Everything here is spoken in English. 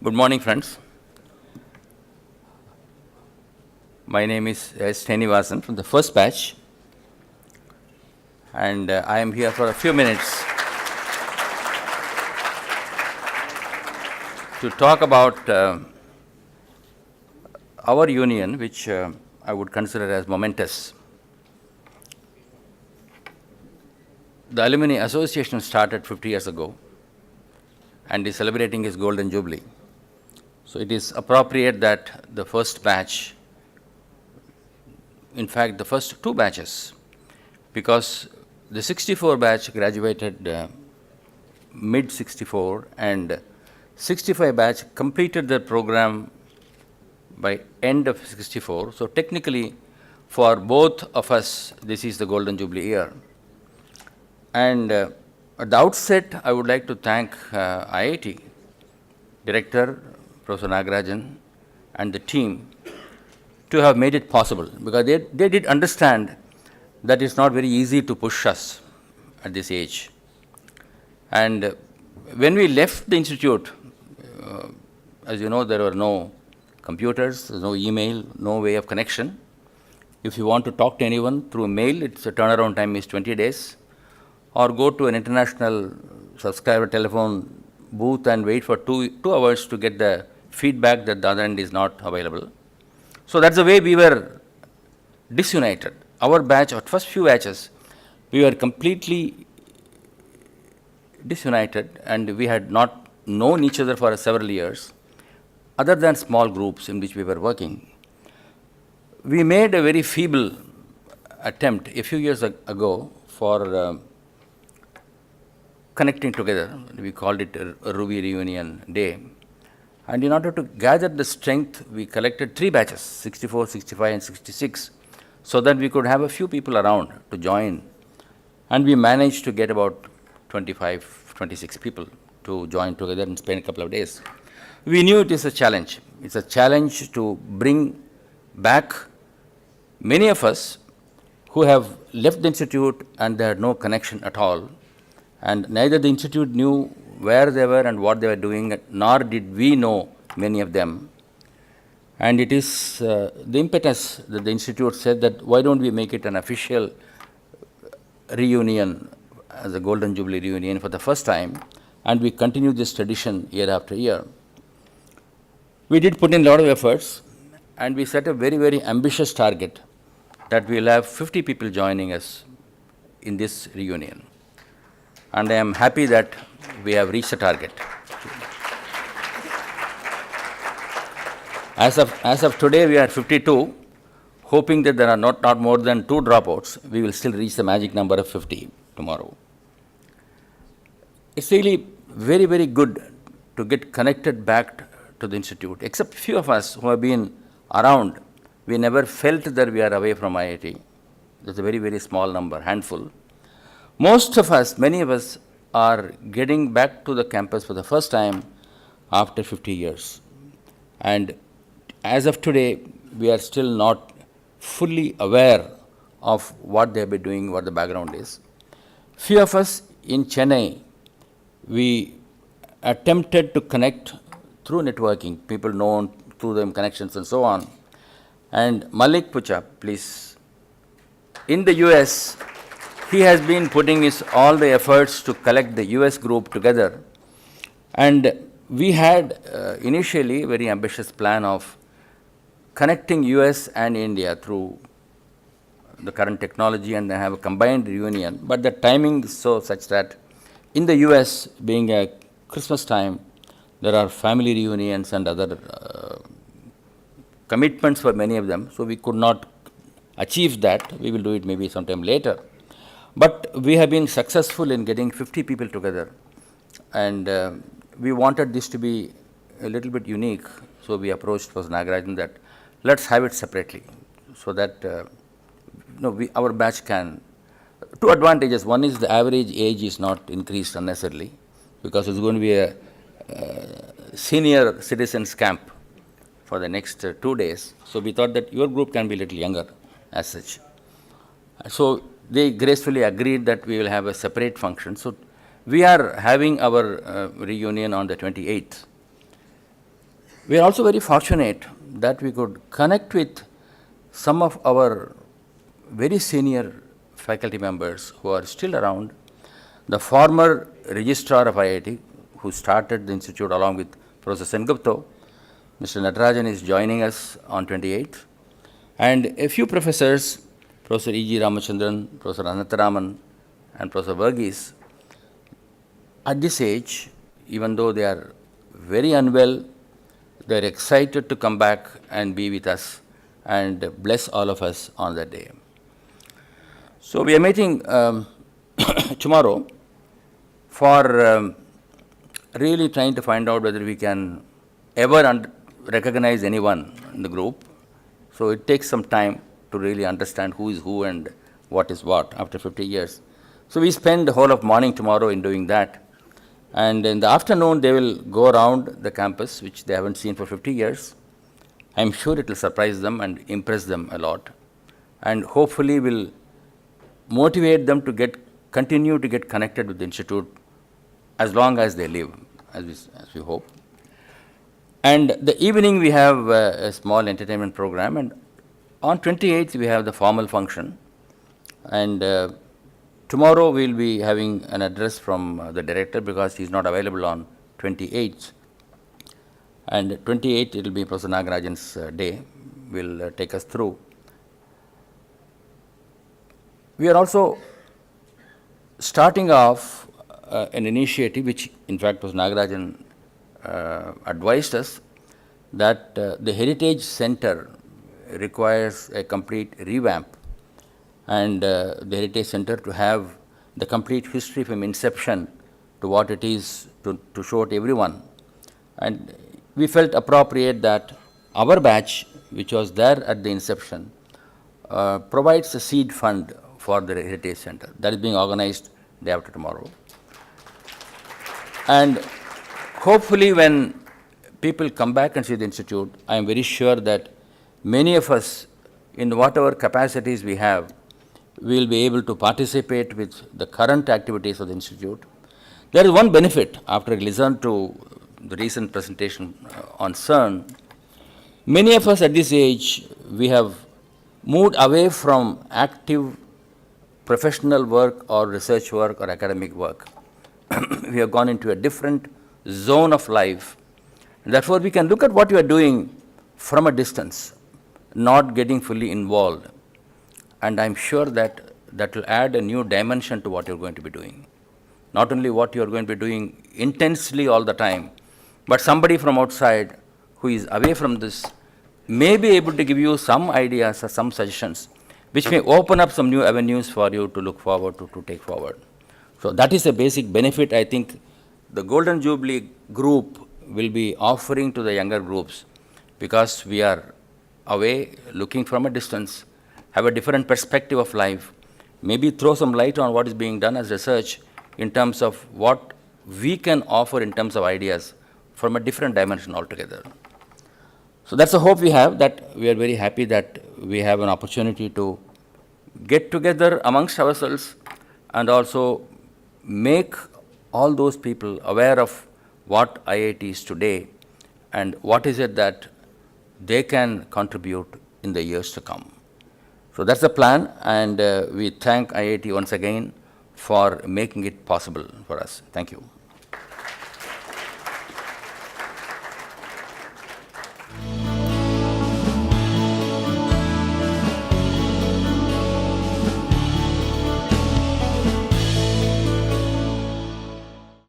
Good morning, friends. My name is S. Srinivasan from the first batch, and I am here for a few minutes to talk about our union, which I would consider as momentous. The Alumni Association started 50 years ago and is celebrating its Golden Jubilee. So it is appropriate that the first batch, in fact, the first two batches, because the 64 batch graduated mid 64 and 65 batch completed their program by end of 64. So technically, for both of us, this is the Golden Jubilee year. And at the outset, I would like to thank IIT Director, Professor Nagarajan, and the team to have made it possible, because they did understand that it's not very easy to push us at this age. And when we left the institute, as you know, there were no computers, no email, no way of connection. If you want to talk to anyone through mail, its a turnaround time is 20 days, or go to an international subscriber telephone booth and wait for two hours to get the feedback that the other end is not available. So that's the way we were disunited. Our batch, our first few batches, we were completely disunited, and we had not known each other for several years, other than small groups in which we were working. We made a very feeble attempt a few years ago for connecting together. We called it a Ruby Reunion Day. And in order to gather the strength, we collected three batches, 64, 65, and 66, so that we could have a few people around to join. And we managed to get about 25, 26 people to join together and spend a couple of days. We knew it is a challenge. It's a challenge to bring back many of us who have left the institute and they had no connection at all. And neither the institute knew where they were and what they were doing, nor did we know many of them. And it is the impetus that the institute said that why don't we make it an official reunion as a Golden Jubilee reunion for the first time, and we continue this tradition year after year. We did put in a lot of efforts, and we set a very, very ambitious target that we will have 50 people joining us in this reunion. And I am happy that we have reached the target. As of today, we are 52, hoping that there are not more than 2 dropouts. We will still reach the magic number of 50 tomorrow. It's really very, very good to get connected back to the institute. Except few of us who have been around, we never felt that we are away from IIT. There's a very, very small number, handful. Most of us, many of us, are getting back to the campus for the first time after 50 years. And as of today, we are still not fully aware of what they have been doing, what the background is. Few of us in Chennai, we attempted to connect through networking, people known through them, connections and so on. And Malik Pucha, please. In the US, he has been putting all the efforts to collect the US group together. And we had initially a very ambitious plan of connecting US and India through the current technology and then have a combined reunion. But the timing is such that in the US, being a Christmas time, there are family reunions and other commitments for many of them. So we could not achieve that. We will do it maybe sometime later. But we have been successful in getting 50 people together, and we wanted this to be a little bit unique. So we approached Professor Nagarajan that let's have it separately, so that our batch can. Two advantages. One is the average age is not increased unnecessarily, because it's going to be a senior citizens camp for the next 2 days. So we thought that your group can be a little younger as such. So they gracefully agreed that we will have a separate function. So we are having our reunion on the 28th. We are also very fortunate that we could connect with some of our very senior faculty members who are still around. The former registrar of IIT, who started the institute along with Professor Sengupta, Mr. Natarajan is joining us on 28th. And a few professors, Professor E.G. Ramachandran, Professor Anantaraman, and Professor Verghese, at this age, even though they are very unwell, they are excited to come back and be with us and bless all of us on that day. So we are meeting tomorrow for really trying to find out whether we can ever recognize anyone in the group. So it takes some time to really understand who is who and what is what after 50 years. So we spend the whole of morning tomorrow in doing that. And in the afternoon, they will go around the campus, which they haven't seen for 50 years. I'm sure it will surprise them and impress them a lot. And hopefully will motivate them to continue to get connected with the institute as long as they live, as we hope. And the evening we have a small entertainment program, and on 28th we have the formal function. And tomorrow we will be having an address from the director because he is not available on 28th. And 28th it will be Professor Nagarajan's day, will take us through. We are also starting off an initiative which in fact Professor Nagarajan advised us that the Heritage Center requires a complete revamp, and the Heritage Center to have the complete history from inception to what it is to show to everyone. And we felt appropriate that our batch, which was there at the inception, provides a seed fund for the Heritage Center. That is being organized day after tomorrow. And hopefully when people come back and see the institute, I am very sure that many of us, in whatever capacities we have, we will be able to participate with the current activities of the institute. There is one benefit after I listened to the recent presentation on CERN. Many of us at this age, we have moved away from active professional work or research work or academic work. We have gone into a different zone of life. And therefore, we can look at what you are doing from a distance, not getting fully involved. And I am sure that that will add a new dimension to what you are going to be doing. Not only what you are going to be doing intensely all the time, but somebody from outside who is away from this may be able to give you some ideas or some suggestions, which may open up some new avenues for you to look forward to take forward. So that is a basic benefit I think the Golden Jubilee group will be offering to the younger groups, because we are away looking from a distance, have a different perspective of life, maybe throw some light on what is being done as research in terms of what we can offer in terms of ideas from a different dimension altogether. So that's the hope we have, that we are very happy that we have an opportunity to get together amongst ourselves and also make all those people aware of what IIT is today and what is it that they can contribute in the years to come. So that's the plan, and we thank IIT once again for making it possible for us. Thank you.